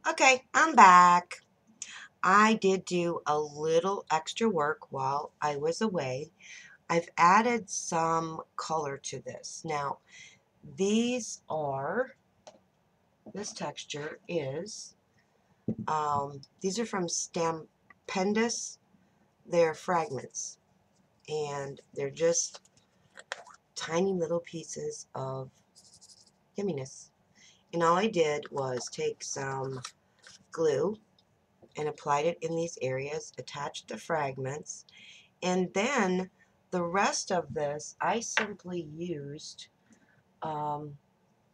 Okay, I'm back. I did do a little extra work while I was away. I've added some color to this. Now, these are, this texture is, these are from Stampendous. They're fragments, and they're just tiny little pieces of yumminess. And all I did was take some glue and applied it in these areas, attached the fragments, and then the rest of this, I simply used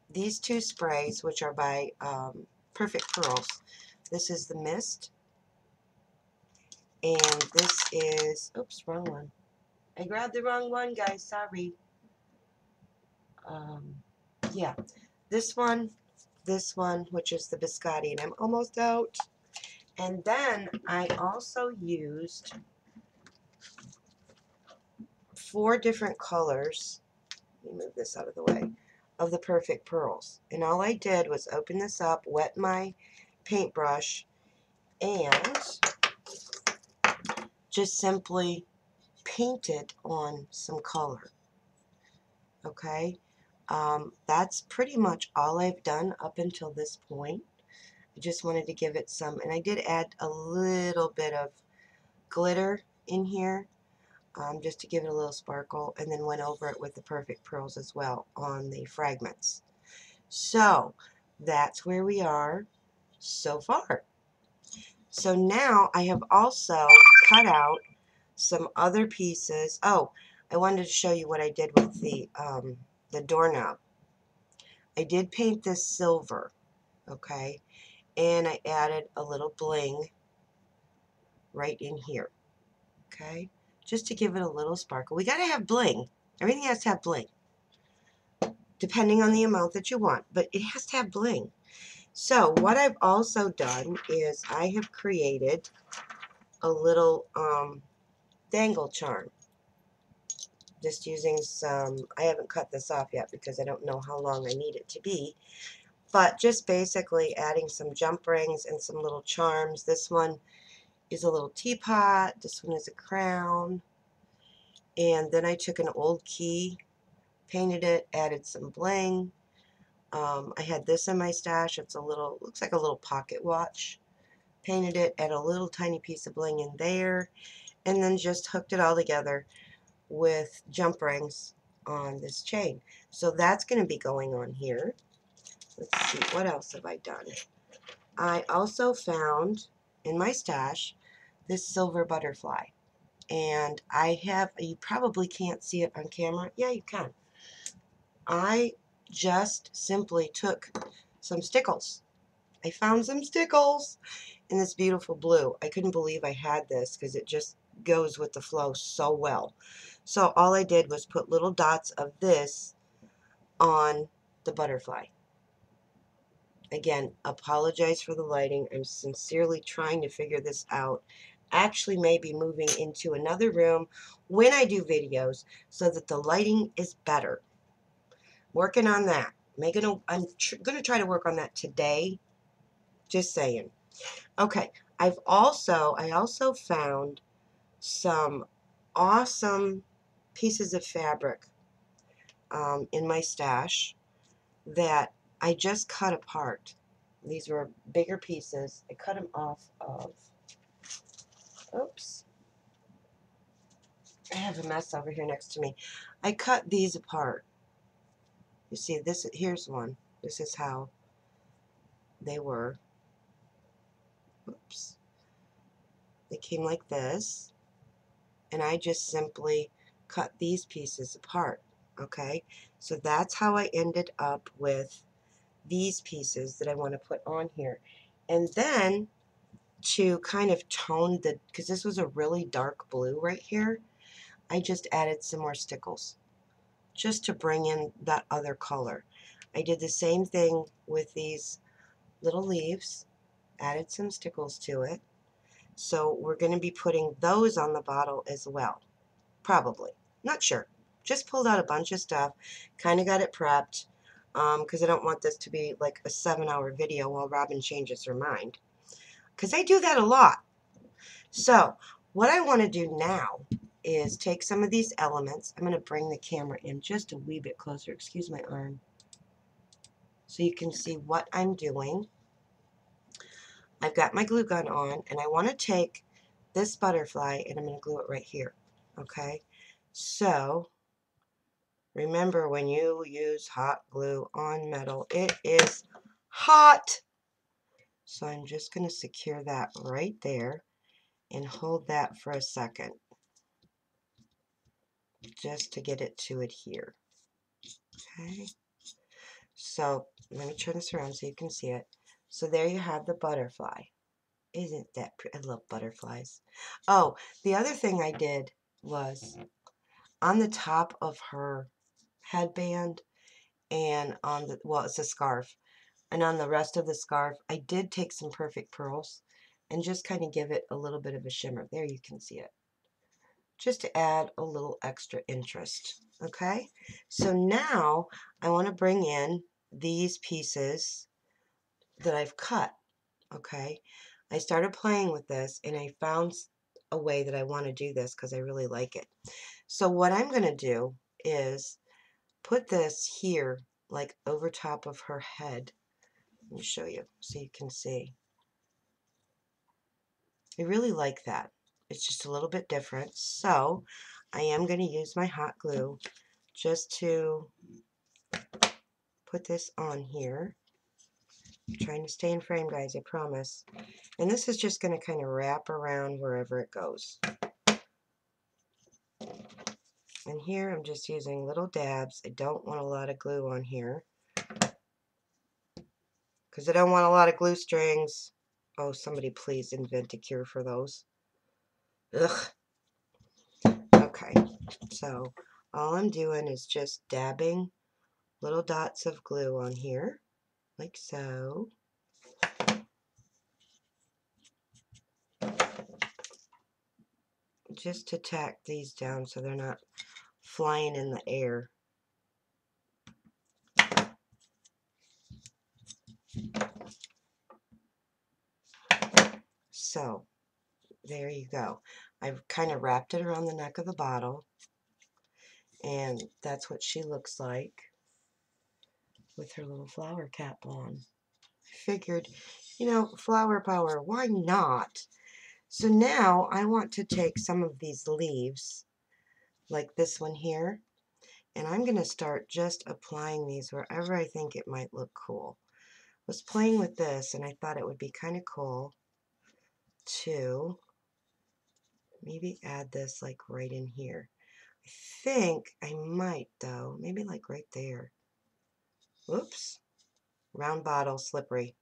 these two sprays, which are by Perfect Pearls. This is the mist, and this is, oops, wrong one. I grabbed the wrong one, guys, sorry. Um, yeah, this one, which is the biscotti, and I'm almost out. And then I also used 4 different colors. Let me move this out of the way, of the Perfect Pearls. And all I did was open this up, wet my paintbrush, and just simply painted on some color. Okay? That's pretty much all I've done up until this point. I just wanted to give it some, and I did add a little bit of glitter in here, just to give it a little sparkle, and then went over it with the Perfect Pearls as well on the fragments. So that's where we are so far. So now I have also cut out some other pieces. Oh, I wanted to show you what I did with the doorknob. I did paint this silver, okay, and I added a little bling right in here, okay, just to give it a little sparkle. We got to have bling. Everything has to have bling, depending on the amount that you want, but it has to have bling. So what I've also done is I have created a little dangle charm. Just using some, I haven't cut this off yet because I don't know how long I need it to be, but just basically adding some jump rings and some little charms. This one is a little teapot, this one is a crown, and then I took an old key, painted it, added some bling. I had this in my stash. It's a little, looks like a little pocket watch. Painted it, add a little tiny piece of bling in there, and then just hooked it all together with jump rings on this chain. So that's going to be going on here. Let's see, what else have I done? I also found in my stash this silver butterfly. And I have, you probably can't see it on camera. Yeah, you can. I just simply took some stickles. I found some stickles in this beautiful blue. I couldn't believe I had this because it just goes with the flow so well. So all I did was put little dots of this on the butterfly. Again, apologize for the lighting. I'm sincerely trying to figure this out. Actually, maybe moving into another room when I do videos so that the lighting is better. Working on that. I'm going to try to work on that today. Just saying. Okay, I also found some awesome pieces of fabric in my stash that I just cut apart. These were bigger pieces. I cut them off of, oops, I have a mess over here next to me. I cut these apart. You see, this, here's one. This is how they were. Oops. They came like this, and I just simply cut these pieces apart. Okay, so that's how I ended up with these pieces that I want to put on here. And then to kind of tone the, because this was a really dark blue right here, I just added some more stickles just to bring in that other color. I did the same thing with these little leaves, added some stickles to it. So we're going to be putting those on the bottle as well. Probably. Not sure. Just pulled out a bunch of stuff, kind of got it prepped. because I don't want this to be like a 7-hour video while Robin changes her mind, because I do that a lot. So what I want to do now is take some of these elements. I'm going to bring the camera in just a wee bit closer. Excuse my arm. So you can see what I'm doing. I've got my glue gun on, and I want to take this butterfly and I'm going to glue it right here. Okay? So remember, when you use hot glue on metal, it is hot. So I'm just going to secure that right there and hold that for a second, just to get it to adhere. Okay, so let me turn this around so you can see it. So there you have the butterfly. Isn't that pretty? I love butterflies. Oh, the other thing I did was on the top of her headband and on the, well, it's a scarf, and on the rest of the scarf, I did take some perfect pearls and just kind of give it a little bit of a shimmer. There you can see it. Just to add a little extra interest. Okay, so now I want to bring in these pieces that I've cut. Okay, I started playing with this and I found a way that I want to do this because I really like it. So what I'm going to do is put this here, like over top of her head. Let me show you so you can see. I really like that. It's just a little bit different. So I am going to use my hot glue just to put this on here. I'm trying to stay in frame, guys, I promise. And this is just going to kind of wrap around wherever it goes. And here I'm just using little dabs. I don't want a lot of glue on here, because I don't want a lot of glue strings. Oh, somebody please invent a cure for those. Ugh. Okay, so all I'm doing is just dabbing little dots of glue on here, like so. Just to tack these down so they're not flying in the air. So, there you go. I've kind of wrapped it around the neck of the bottle, and that's what she looks like with her little flower cap on. I figured, you know, flower power, why not? So now I want to take some of these leaves, like this one here, and I'm going to start just applying these wherever I think it might look cool. I was playing with this, and I thought it would be kind of cool to maybe add this like right in here. I think I might, though, maybe like right there. Oops. Round bottle, slippery.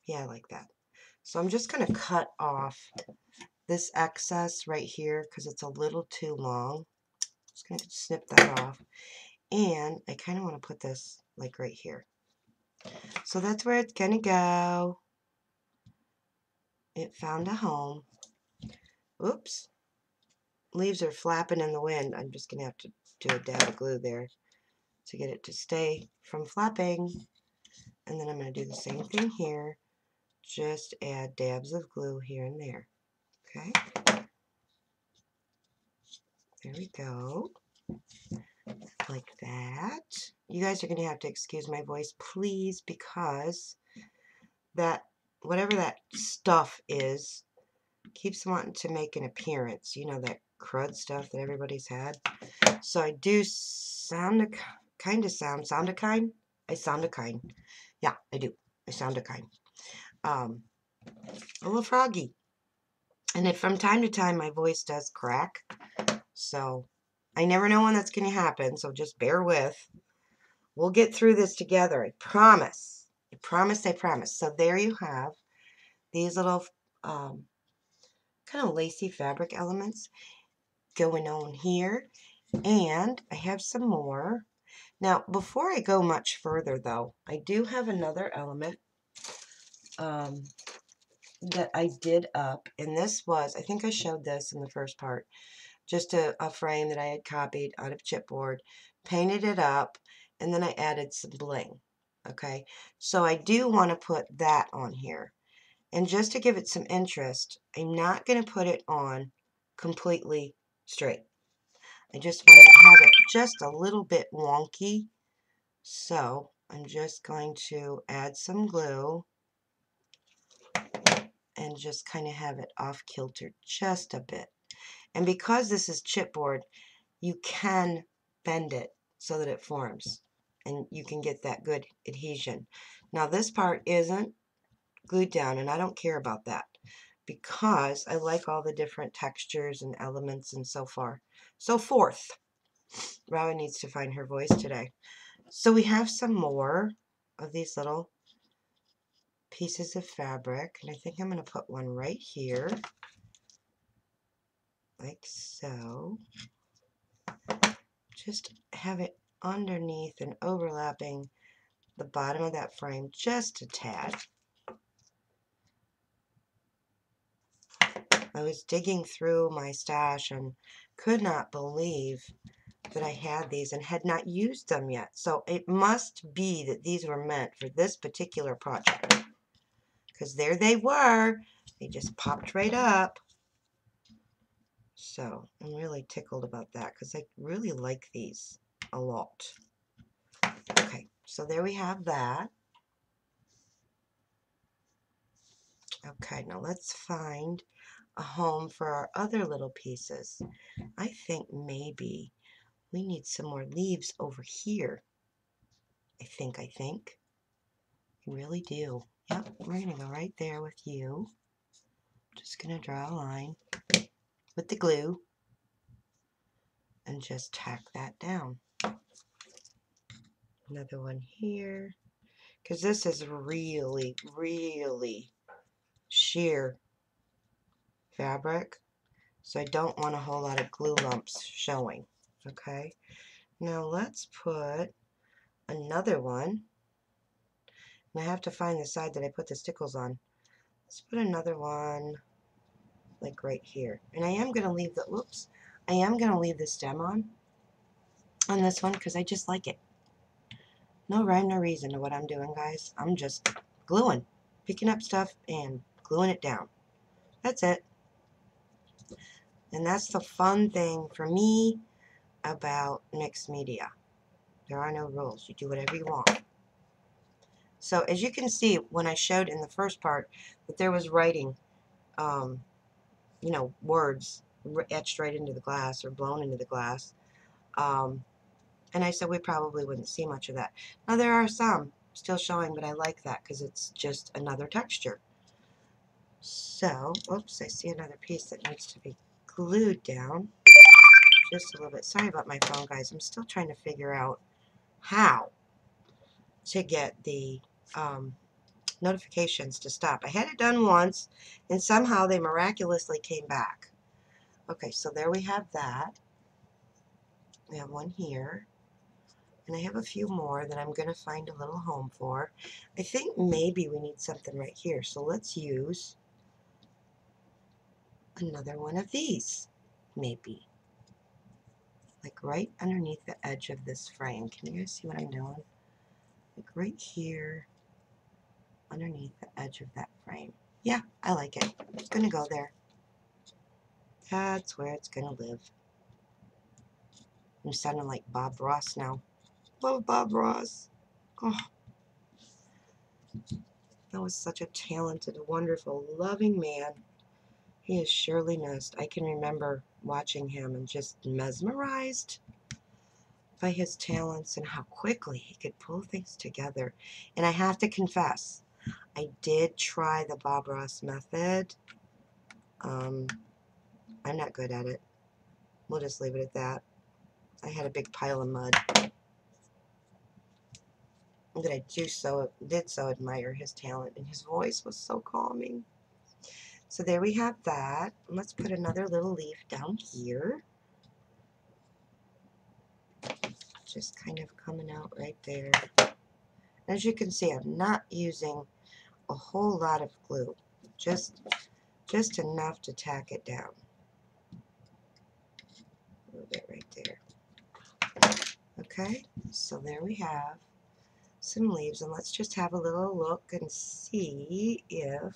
Yeah, I like that. So I'm just going to cut off this excess right here because it's a little too long. Just going to snip that off. And I kind of want to put this like right here. So that's where it's going to go. It found a home. Oops. Leaves are flapping in the wind. I'm just going to have to do a dab of glue there to get it to stay from flapping. And then I'm going to do the same thing here. Just add dabs of glue here and there. Okay. There we go. Like that. You guys are going to have to excuse my voice, please, because that, whatever that stuff is, keeps wanting to make an appearance. You know, that crud stuff that everybody's had. So I do sound a kind. I sound a kind. Yeah, I do. I sound a kind. A little froggy. And then from time to time, my voice does crack. So I never know when that's going to happen. So just bear with. We'll get through this together. I promise. I promise. I promise. So there you have these little kind of lacy fabric elements going on here. And I have some more. Now, before I go much further, though, I do have another element that I did up. And this was, I think I showed this in the first part, just a frame that I had copied out of chipboard, painted it up, and then I added some bling. Okay, so I do want to put that on here. And just to give it some interest, I'm not going to put it on completely straight. I just want to have it just a little bit wonky. So I'm just going to add some glue and just kind of have it off kilter just a bit. And because this is chipboard, you can bend it so that it forms and you can get that good adhesion. Now this part isn't glued down, and I don't care about that because I like all the different textures and elements and so forth. Robin needs to find her voice today. So we have some more of these little pieces of fabric, and I think I'm going to put one right here, like so. Just have it underneath and overlapping the bottom of that frame just a tad. I was digging through my stash and could not believe that I had these and had not used them yet. So it must be that these were meant for this particular project. Because there they were. They just popped right up. So I'm really tickled about that because I really like these a lot. Okay, so there we have that. Okay, now let's find a home for our other little pieces. I think maybe we need some more leaves over here. I think. We really do. Yep, we're going to go right there with you. Just going to draw a line with the glue and just tack that down. Another one here. Because this is really, really sheer fabric. So I don't want a whole lot of glue lumps showing. Okay. Now let's put another one. And I have to find the side that I put the stickles on. Let's put another one like right here. And I am going to leave the, whoops, I am going to leave the stem on this one because I just like it. No rhyme, no reason to what I'm doing, guys. I'm just gluing, picking up stuff and gluing it down. That's it. And that's the fun thing for me about mixed media. There are no rules. You do whatever you want. So as you can see, when I showed in the first part that there was writing, you know, words etched right into the glass or blown into the glass, and I said we probably wouldn't see much of that. Now there are some still showing, but I like that because it's just another texture. So, oops, I see another piece that needs to be glued down just a little bit. Sorry about my phone, guys. I'm still trying to figure out how to get the notifications to stop. I had it done once, and somehow they miraculously came back. Okay, so there we have that. We have one here. And I have a few more that I'm going to find a little home for. I think maybe we need something right here. So let's use another one of these. Maybe. Like right underneath the edge of this frame. Can you guys see what I'm doing? Like right here. Underneath the edge of that frame. Yeah, I like it. It's going to go there. That's where it's going to live. I'm sounding like Bob Ross now. Love Bob Ross. Oh, that was such a talented, wonderful, loving man. He is surely missed. I can remember watching him and just mesmerized by his talents and how quickly he could pull things together. And I have to confess, I did try the Bob Ross method. I'm not good at it. We'll just leave it at that. I had a big pile of mud. But I did so admire his talent, and his voice was so calming. So there we have that. Let's put another little leaf down here. Just kind of coming out right there. As you can see, I'm not using a whole lot of glue, just enough to tack it down. A little bit right there. Okay, so there we have some leaves, and let's just have a little look and see if,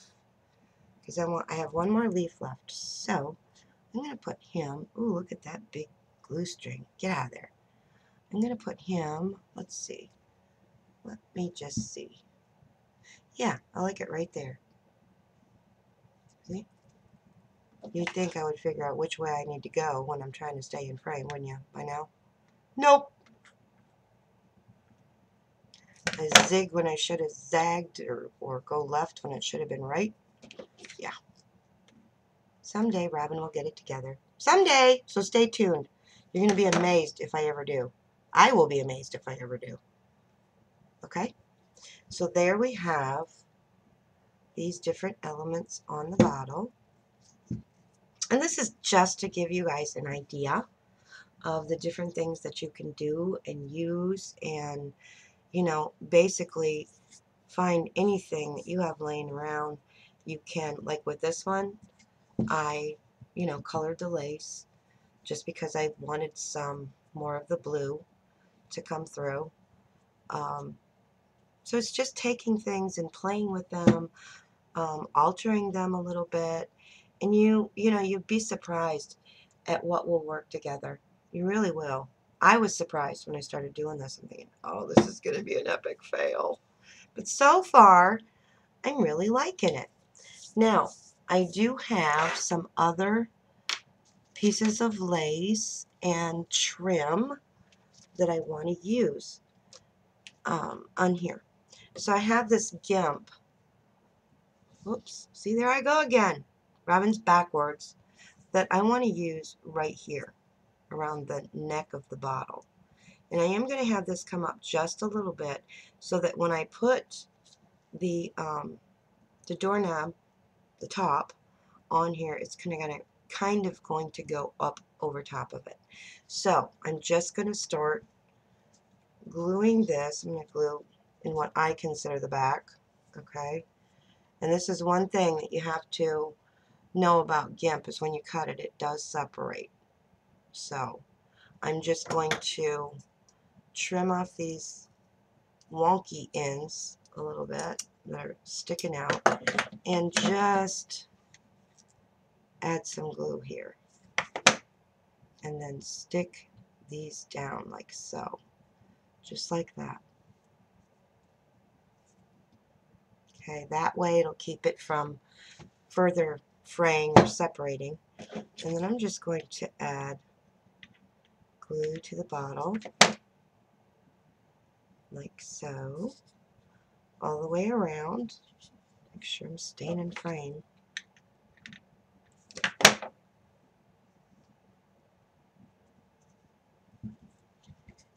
because I have one more leaf left, so I'm going to put him, ooh, look at that big glue string, get out of there. I'm going to put him, let's see, let me just see. Yeah, I like it right there. See? You'd think I would figure out which way I need to go when I'm trying to stay in frame, wouldn't you, by now? Nope. I zig when I should have zagged, or go left when it should have been right. Yeah. Someday Robin will get it together. Someday! So stay tuned. You're going to be amazed if I ever do. I will be amazed if I ever do. Okay? So there we have these different elements on the bottle. And this is just to give you guys an idea of the different things that you can do and use, and, you know, basically find anything that you have laying around. You can, like with this one, I, you know, colored the lace just because I wanted some more of the blue to come through. So it's just taking things and playing with them, altering them a little bit, and you know, you'd be surprised at what will work together. You really will. I was surprised when I started doing this and thinking, oh, this is going to be an epic fail. But so far, I'm really liking it. Now, I do have some other pieces of lace and trim that I want to use on here. So I have this GIMP. Oops, see, there I go again. Robin's backwards. That I want to use right here around the neck of the bottle. And I am going to have this come up just a little bit so that when I put the doorknob, the top, on here, it's kind of going to go up over top of it. So I'm just going to start gluing this. I'm going to glue in what I consider the back, okay? And this is one thing that you have to know about GIMP, is when you cut it, it does separate. So I'm just going to trim off these wonky ends a little bit that are sticking out, and just add some glue here, and then stick these down like so, just like that. Okay, that way it'll keep it from further fraying or separating. And then I'm just going to add glue to the bottle like so, all the way around. Make sure I'm staying in frame.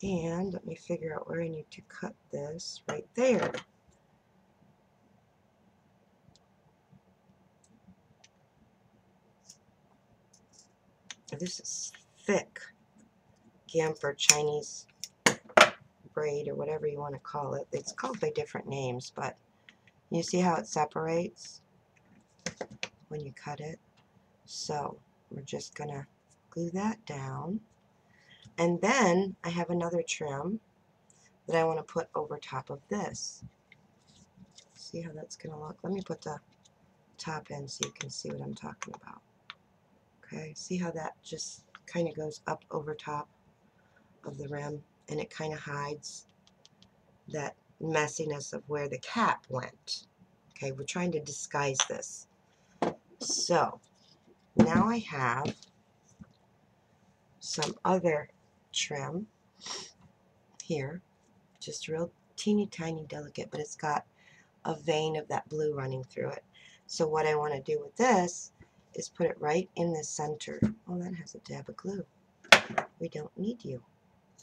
And let me figure out where I need to cut this. Right there. This is thick GIMP or Chinese braid or whatever you want to call it. It's called by different names, but you see how it separates when you cut it? So we're just going to glue that down. And then I have another trim that I want to put over top of this. See how that's going to look? Let me put the top in so you can see what I'm talking about. Okay, see how that just kind of goes up over top of the rim, and it kind of hides that messiness of where the cap went. Okay, we're trying to disguise this. So now I have some other trim here, just real teeny tiny delicate, but it's got a vein of that blue running through it. So what I want to do with this is put it right in the center. Oh, that has a dab of glue. We don't need you.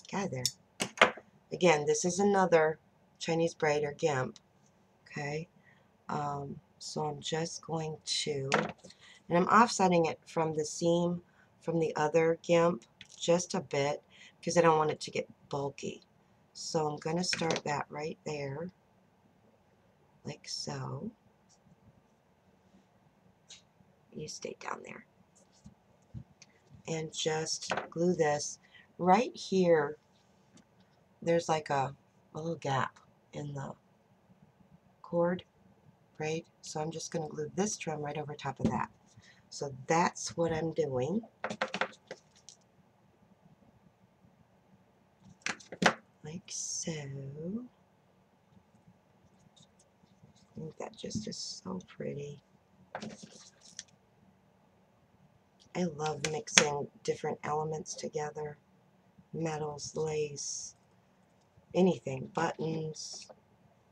Get out of there. Again, this is another Chinese braid or GIMP. Okay, so I'm just going to, and I'm offsetting it from the seam from the other GIMP just a bit because I don't want it to get bulky. So I'm going to start that right there, like so. You stay down there. And just glue this right here. There's like a little gap. in the cord braid. So I'm just going to glue this drum right over top of that. So that's what I'm doing. Like so. I think that just is so pretty. I love mixing different elements together. Metals, lace, anything, buttons.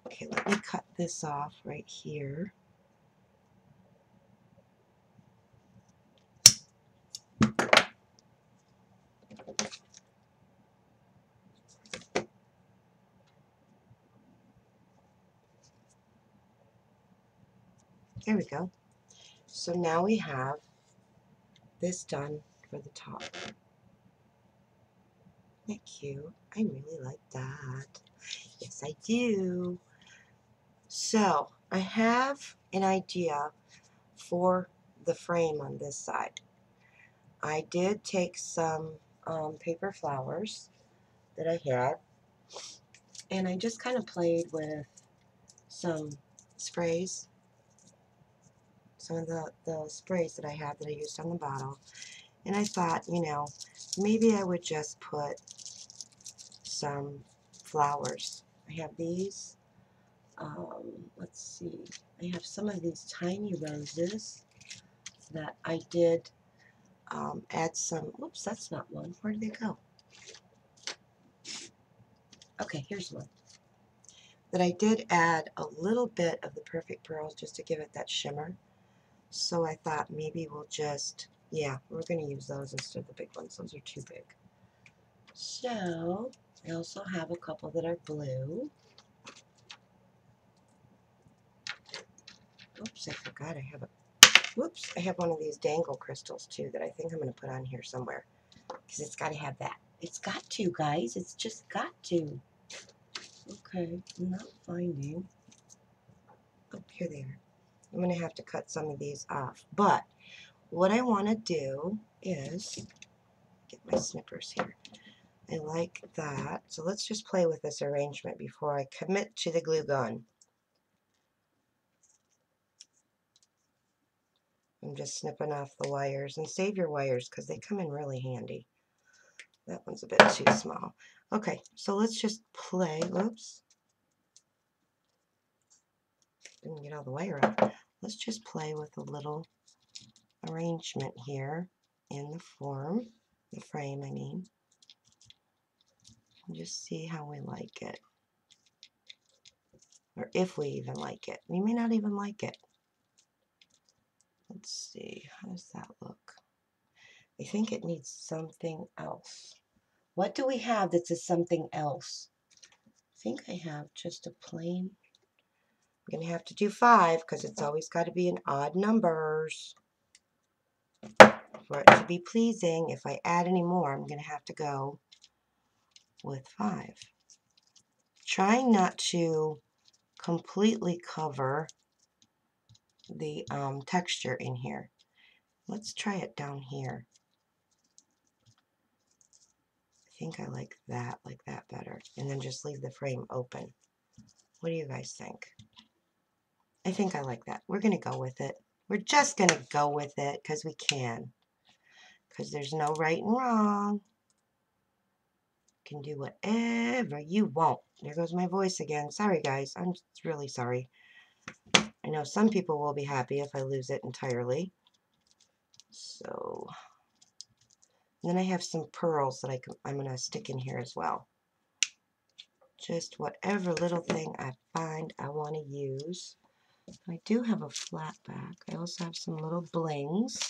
Okay, let me cut this off right here. There we go. So now we have this done for the top. Isn't that cute? I really like that. Yes, I do. So I have an idea for the frame on this side. I did take some paper flowers that I had, and I just kind of played with some sprays, some of the sprays that I had that I used on the bottle, and I thought, you know, maybe I would just put some flowers. I have these, let's see, I have some of these tiny roses that I did add some, whoops, that's not one, where did they go? Okay, here's one. That I did add a little bit of the Perfect Pearls just to give it that shimmer. So I thought maybe we'll just, yeah, we're going to use those instead of the big ones. Those are too big. So I also have a couple that are blue. Oops, I forgot I have a, whoops, I have one of these dangle crystals too that I think I'm going to put on here somewhere. Because it's got to have that. It's got to, guys. It's just got to. Okay, I'm not finding. Oh, here they are. I'm going to have to cut some of these off. But what I want to do is get my snippers here. I like that. So let's just play with this arrangement before I commit to the glue gun. I'm just snipping off the wires, and save your wires because they come in really handy. That one's a bit too small. Okay, so let's just play. Whoops. Didn't get all the wire off. Let's just play with a little arrangement here in the form, the frame, I mean. And just see how we like it. Or if we even like it. We may not even like it. Let's see, how does that look? I think it needs something else. What do we have that's a something else? I think I have just a plain. I'm going to have to do 5 because it's always got to be in odd numbers for it to be pleasing. If I add any more, I'm going to have to go with 5. Trying not to completely cover the texture in here. Let's try it down here. I think I like that better. And then just leave the frame open. What do you guys think? I think I like that. We're going to go with it. We're just going to go with it because we can. Because there's no right and wrong. You can do whatever you want. There goes my voice again. Sorry, guys. I'm really sorry. I know some people will be happy if I lose it entirely. So, and then I have some pearls that I'm going to stick in here as well. Just whatever little thing I find I want to use. I do have a flat back. I also have some little blings.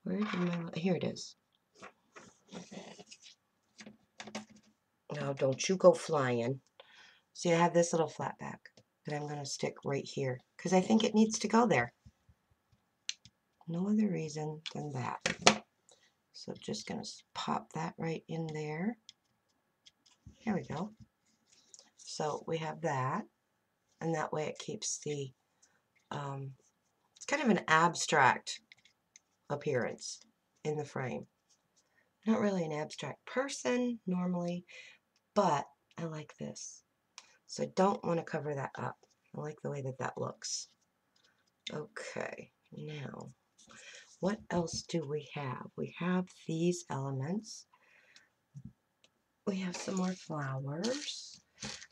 Where did my, here it is. Now don't you go flying. See, I have this little flat back that I'm going to stick right here because I think it needs to go there. No other reason than that. So just going to pop that right in there. Here we go. So we have that, and that way it keeps the, it's kind of an abstract appearance in the frame. Not really an abstract person normally, but I like this. So I don't want to cover that up. I like the way that that looks. Okay, now, what else do we have? We have these elements. We have some more flowers.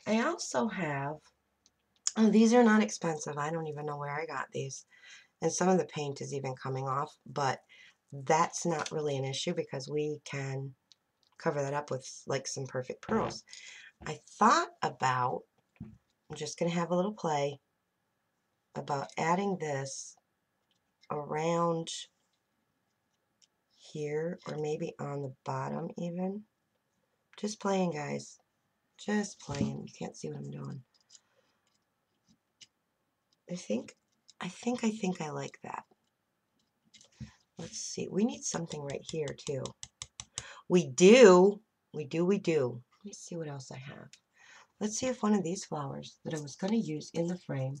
I also have, oh, these are not expensive. I don't even know where I got these. And some of the paint is even coming off, but that's not really an issue because we can cover that up with like some perfect pearls. I thought about, I'm just going to have a little play about adding this around here or maybe on the bottom even. Just playing, guys. Just playing. You can't see what I'm doing. I think I like that. Let's see. We need something right here too. We do. We do. Let me see what else I have. Let's see if one of these flowers that I was going to use in the frame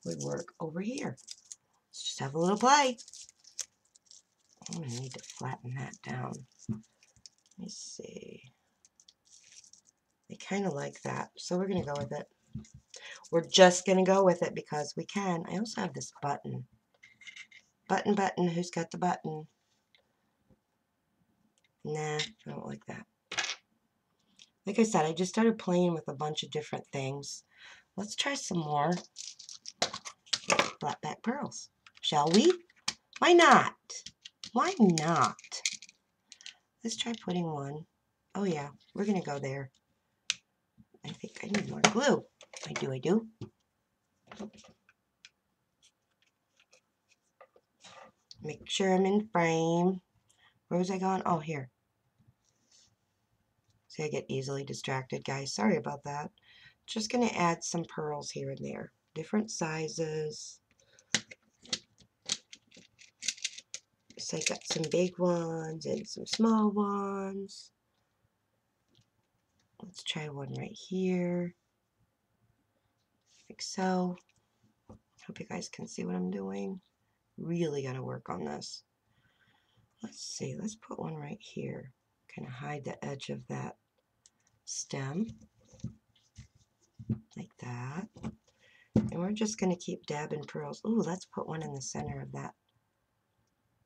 would work over here. Let's just have a little play. I'm going to need to flatten that down. Let me see. I kind of like that, so we're going to go with it. We're just going to go with it because we can. I also have this button. Button, who's got the button? Nah, I don't like that. Like I said, I just started playing with a bunch of different things. Let's try some more flat back pearls. Shall we? Why not? Why not? Let's try putting one. Oh yeah, we're going to go there. I think I need more glue. I do. Make sure I'm in frame. Where was I going? Oh, here. See, I get easily distracted, guys. Sorry about that. Just going to add some pearls here and there. Different sizes. So I got some big ones and some small ones. Let's try one right here. Like so. Hope you guys can see what I'm doing. Really got to work on this. Let's see. Let's put one right here. Kind of hide the edge of that stem. Like that. And we're just going to keep dabbing pearls. Ooh, let's put one in the center of that.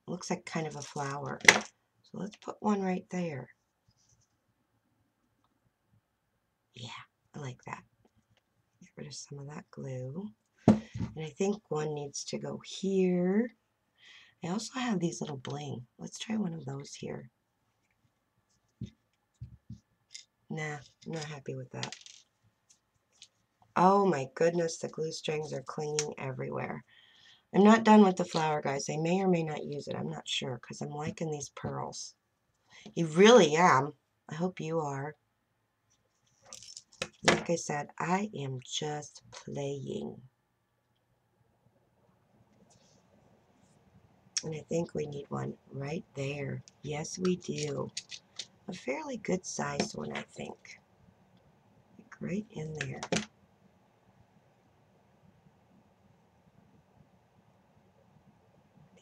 Looks like kind of a flower. So let's put one right there. Yeah, I like that. Get rid of some of that glue. And I think one needs to go here. I also have these little bling. Let's try one of those here. Nah, I'm not happy with that. Oh my goodness, the glue strings are clinging everywhere. I'm not done with the flower, guys. I may or may not use it. I'm not sure because I'm liking these pearls. You really am. I hope you are. Like I said, I am just playing. And I think we need one right there. Yes, we do. A fairly good sized one, I think. Like right in there.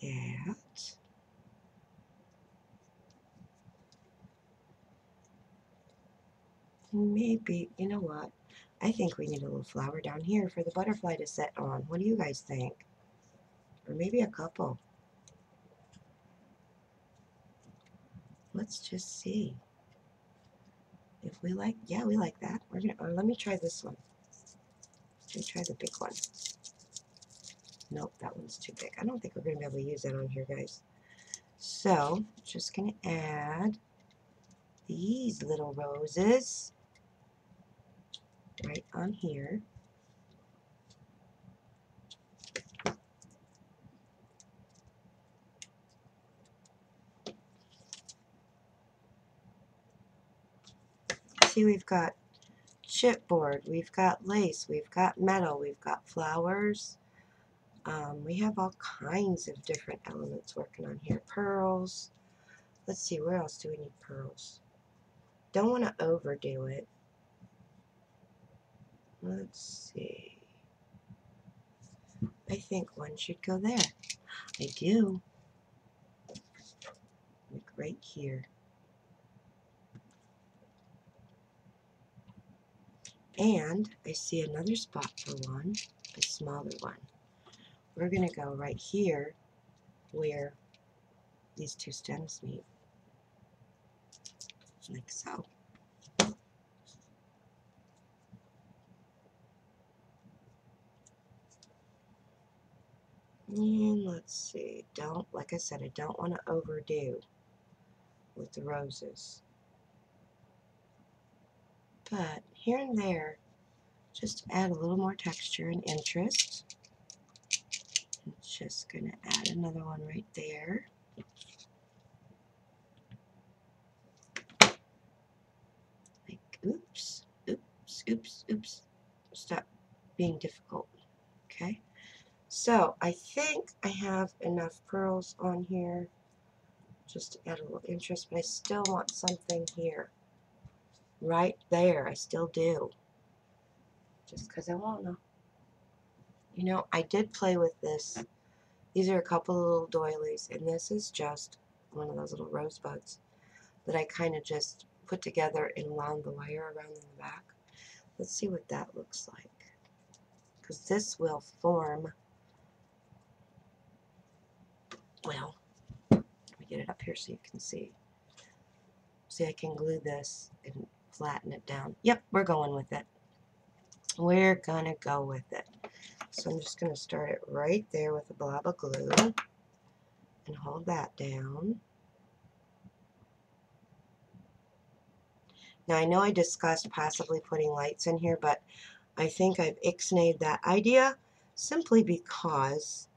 That. Maybe, you know what? I think we need a little flower down here for the butterfly to sit on. What do you guys think? Or maybe a couple. Let's just see. If we like, yeah, we like that. We're gonna, let me try this one. Let me try the big one. Nope, that one's too big. I don't think we're gonna be able to use that on here, guys. So, just gonna add these little roses right on here. See, we've got chipboard, we've got lace, we've got metal, we've got flowers. We have all kinds of different elements working on here. Pearls. Let's see, where else do we need pearls? Don't want to overdo it. Let's see. I think one should go there. I do. Like right here. And I see another spot for one, a smaller one. We're going to go right here where these two stems meet, like so. And let's see, like I said, I don't want to overdo with the roses. But here and there, just to add a little more texture and interest, I'm just going to add another one right there. Like, oops, oops, oops, oops. Stop being difficult. Okay, so I think I have enough pearls on here just to add a little interest, but I still want something here. Right there, I still do. Just because I want to. You know, I did play with this. These are a couple of little doilies, and this is just one of those little rosebuds that I kind of just put together and wound the wire around in the back. Let's see what that looks like. Because this will form, well, let me get it up here so you can see. See, I can glue this and flatten it down. Yep, we're going with it. We're going to go with it. So I'm just going to start it right there with a blob of glue and hold that down. Now I know I discussed possibly putting lights in here, but I think I've ixnayed that idea simply because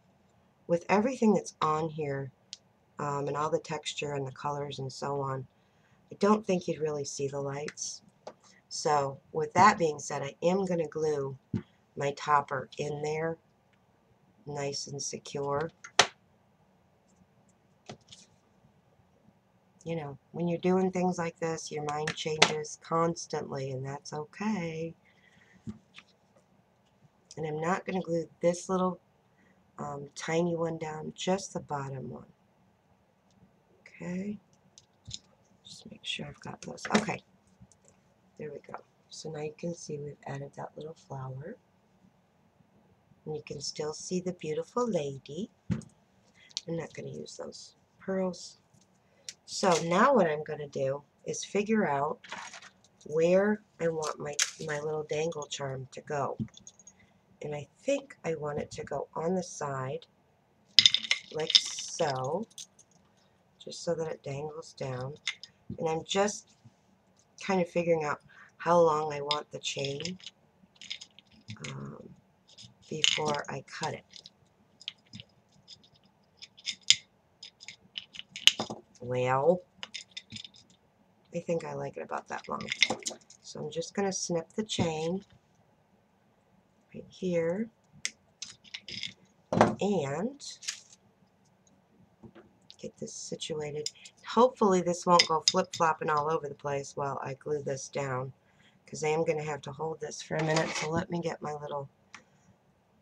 with everything that's on here and all the texture and the colors and so on, I don't think you'd really see the lights. So with that being said, I am going to glue my topper in there nice and secure. You know, when you're doing things like this, your mind changes constantly, and that's okay. And I'm not going to glue this little tiny one down, just the bottom one. Okay, just make sure I've got those. Okay, there we go. So now you can see we've added that little flower. And you can still see the beautiful lady. I'm not going to use those pearls. So now what I'm going to do is figure out where I want my little dangle charm to go. And I think I want it to go on the side, like so, just so that it dangles down. And I'm just kind of figuring out how long I want the chain before I cut it. Well, I think I like it about that long. So I'm just going to snip the chain right here and get this situated. Hopefully this won't go flip-flopping all over the place while I glue this down, because I am going to have to hold this for a minute. So let me get my little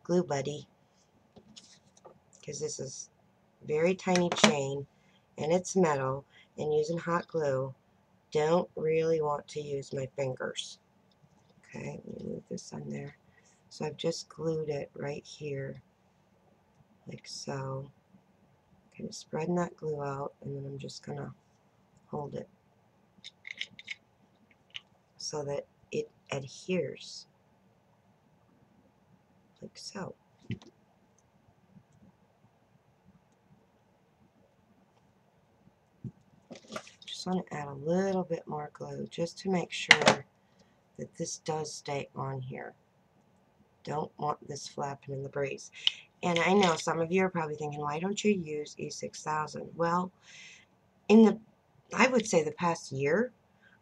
glue buddy, because this is very tiny chain and it's metal, and using hot glue, don't really want to use my fingers. Okay, let me move this on there. So I've just glued it right here, like so. Kind of spreading that glue out, and then I'm just going to hold it so that it adheres, like so. Just want to add a little bit more glue just to make sure that this does stay on here. Don't want this flapping in the breeze. And I know some of you are probably thinking, why don't you use E6000? Well, I would say the past year,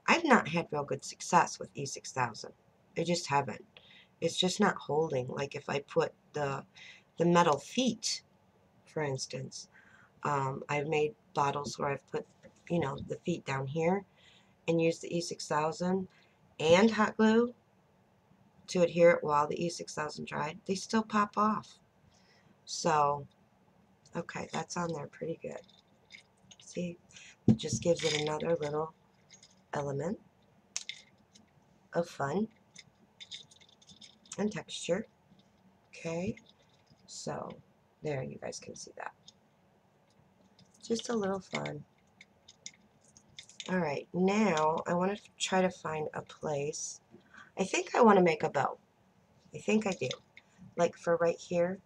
I've not had real good success with E6000. I just haven't. It's just not holding. Like if I put the metal feet, for instance, I've made bottles where I've put, you know, the feet down here and used the E6000 and hot glue to adhere it while the E6000 dried. They still pop off. So, okay, that's on there pretty good. See, it just gives it another little element of fun. and texture. Okay, so there, you guys can see that. Just a little fun. Alright, now I want to try to find a place. I think I want to make a bow. I think I do. Like for right here.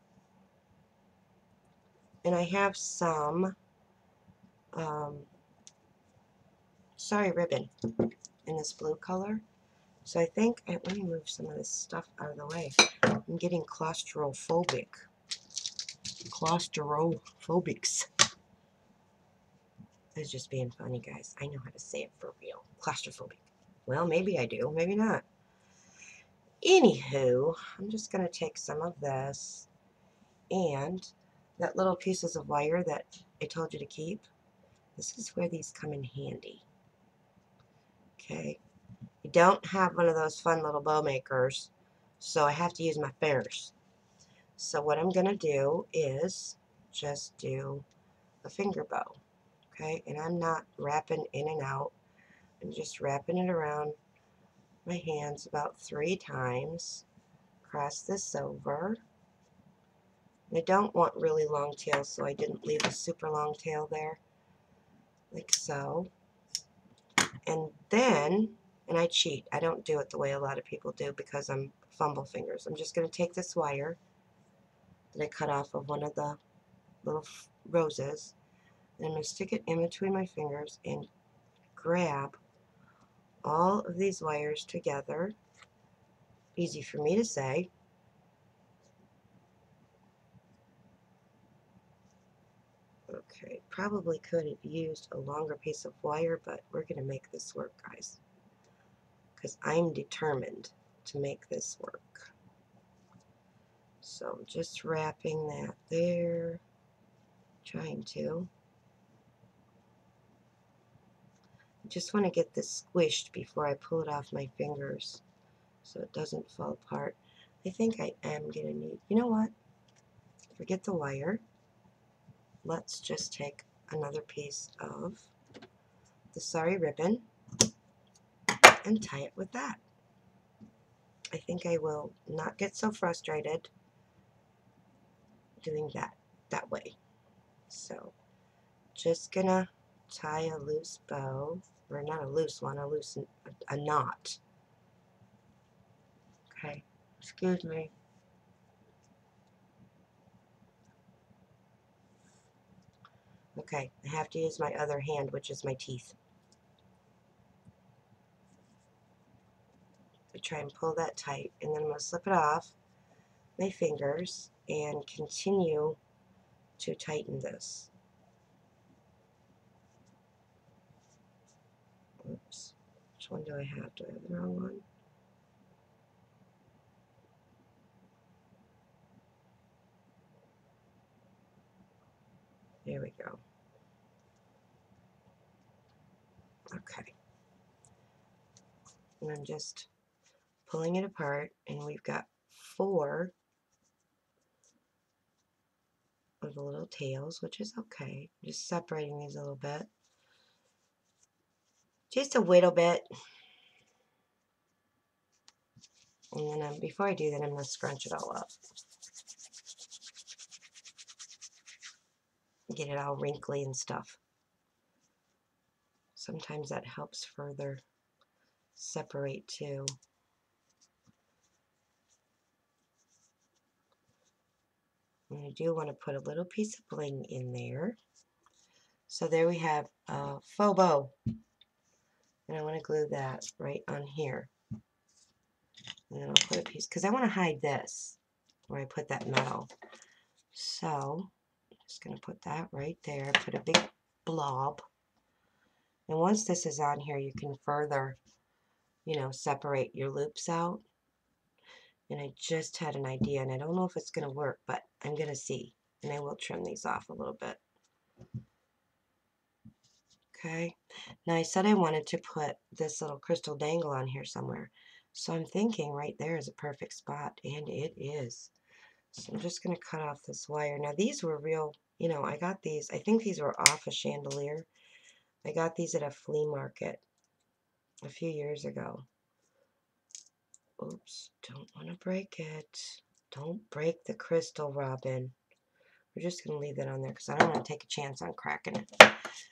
And I have some sorry ribbon in this blue color. So I think, let me move some of this stuff out of the way. I'm getting claustrophobic. Claustrophobics. I was just being funny, guys. I know how to say it for real. Claustrophobic. Well, maybe I do, maybe not. Anywho, I'm just going to take some of this and that little pieces of wire that I told you to keep. This is where these come in handy. Okay. I don't have one of those fun little bow makers, so I have to use my fingers. So what I'm going to do is just do a finger bow. Okay, and I'm not wrapping in and out. I'm just wrapping it around my hands about 3 times. Cross this over. I don't want really long tails, so I didn't leave a super long tail there. Like so. And then, and I cheat. I don't do it the way a lot of people do because I'm fumble fingers. I'm just going to take this wire that I cut off of one of the little roses, and I'm going to stick it in between my fingers and grab all of these wires together. Easy for me to say. Okay, probably could have used a longer piece of wire, but we're going to make this work, guys, because I'm determined to make this work. So just wrapping that there, trying to. I just want to get this squished before I pull it off my fingers so it doesn't fall apart. I think I am going to need, you know what, forget the wire. Let's just take another piece of the sari ribbon and tie it with that. I think I will not get so frustrated doing that way. So just gonna tie a loose bow, or not a loose one, a knot. Okay, excuse me. Okay, I have to use my other hand, which is my teeth. I try and pull that tight, and then I'm going to slip it off my fingers and continue to tighten this. Oops. Which one do I have? Do I have the wrong one? There we go. Okay. And I'm just pulling it apart, and we've got 4 of the little tails, which is okay. Just separating these a little bit. Just a little bit. And then before I do that, I'm going to scrunch it all up. Get it all wrinkly and stuff. Sometimes that helps further separate too. And I do want to put a little piece of bling in there. So there we have a faux bow. And I want to glue that right on here. And then I'll put a piece, because I want to hide this where I put that metal. So I'm just going to put that right there. Put a big blob. And once this is on here, you can further, you know, separate your loops out. And I just had an idea, and I don't know if it's going to work, but I'm going to see. And I will trim these off a little bit. Okay. Now I said I wanted to put this little crystal dangle on here somewhere. So I'm thinking right there is a perfect spot, and it is. So I'm just going to cut off this wire. Now these were real, you know, I got these, I think these were off a chandelier. I got these at a flea market a few years ago. Oops, don't want to break it. Don't break the crystal, Robin. We're just going to leave that on there because I don't want to take a chance on cracking it.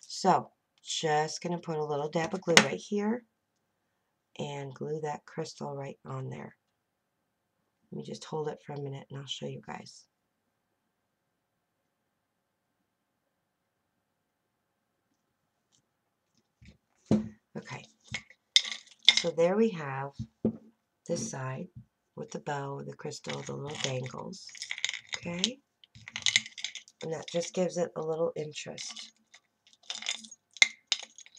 So, just going to put a little dab of glue right here and glue that crystal right on there. Let me just hold it for a minute and I'll show you guys. Okay, so there we have this side with the bow, the crystal, the little dangles. Okay, and that just gives it a little interest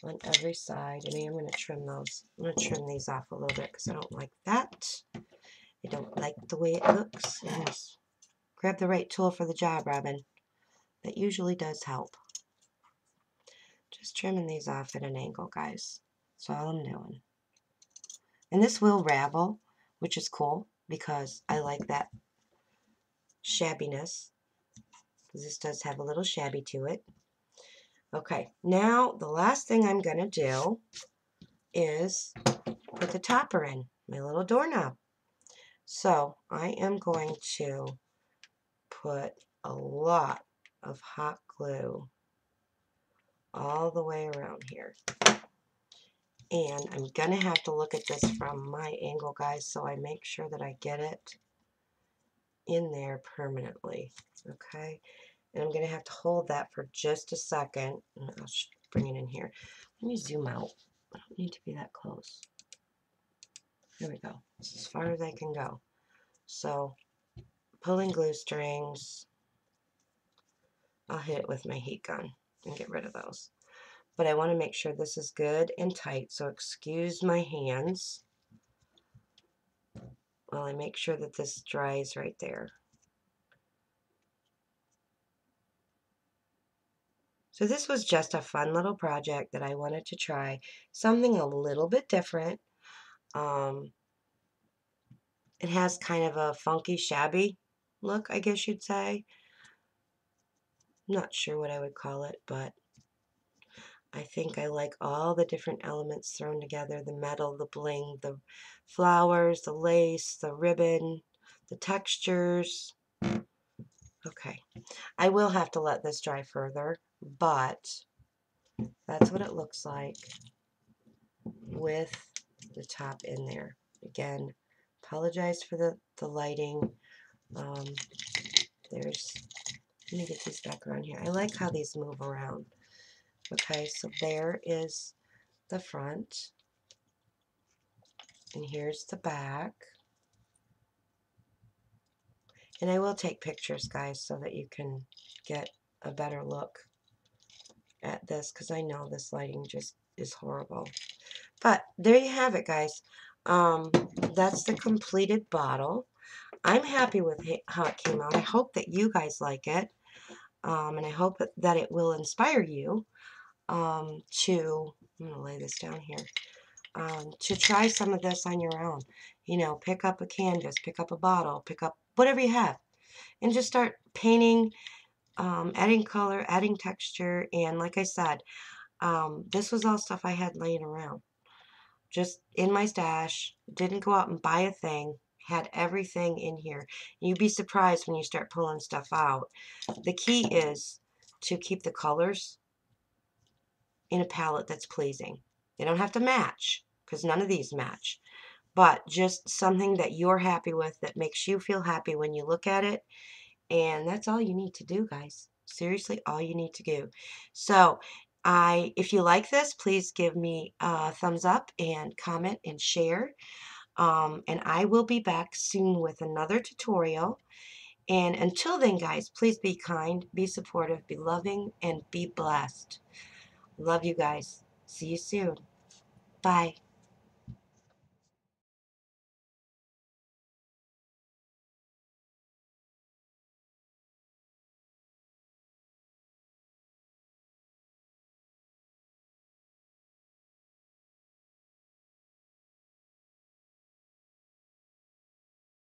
on every side. And I'm going to trim those. I'm going to trim these off a little bit because I don't like that. I don't like the way it looks. Yes. Grab the right tool for the job, Robin. That usually does help. Just trimming these off at an angle, guys. That's all I'm doing. And this will ravel, which is cool because I like that shabbiness. Because this does have a little shabby to it. Okay, now the last thing I'm going to do is put the topper in, my little doorknob. So I am going to put a lot of hot glue all the way around here. And I'm going to have to look at this from my angle, guys, so I make sure that I get it in there permanently. Okay? And I'm going to have to hold that for just a second. And I'll bring it in here. Let me zoom out. I don't need to be that close. There we go. That's as far as I can go. So, pulling glue strings. I'll hit it with my heat gun and get rid of those. But I want to make sure this is good and tight. So, excuse my hands while I make sure that this dries right there. So this was just a fun little project that I wanted to try. Something a little bit different. It has kind of a funky, shabby look, I guess you'd say. Not sure what I would call it, but I think I like all the different elements thrown together. The metal, the bling, the flowers, the lace, the ribbon, the textures. Okay, I will have to let this dry further, but that's what it looks like with the top in there. Again, apologize for the lighting. Let me get these back around here. I like how these move around. Okay, so there is the front. And here's the back. And I will take pictures, guys, so that you can get a better look at this, because I know this lighting just is horrible. But there you have it, guys. That's the completed bottle. I'm happy with how it came out. I hope that you guys like it. And I hope that it will inspire you I'm going to lay this down here, to try some of this on your own. You know, pick up a canvas, pick up a bottle, pick up whatever you have, and just start painting, adding color, adding texture. And like I said, this was all stuff I had laying around. Just in my stash, didn't go out and buy a thing, had everything in here. You'd be surprised when you start pulling stuff out. The key is to keep the colors in a palette that's pleasing. They don't have to match, because none of these match, but just something that you're happy with, that makes you feel happy when you look at it. And that's all you need to do, guys. Seriously, all you need to do. So if you like this, please give me a thumbs up and comment and share. And I will be back soon with another tutorial. And until then, guys, please be kind, be supportive, be loving, and be blessed. Love you guys. See you soon. Bye.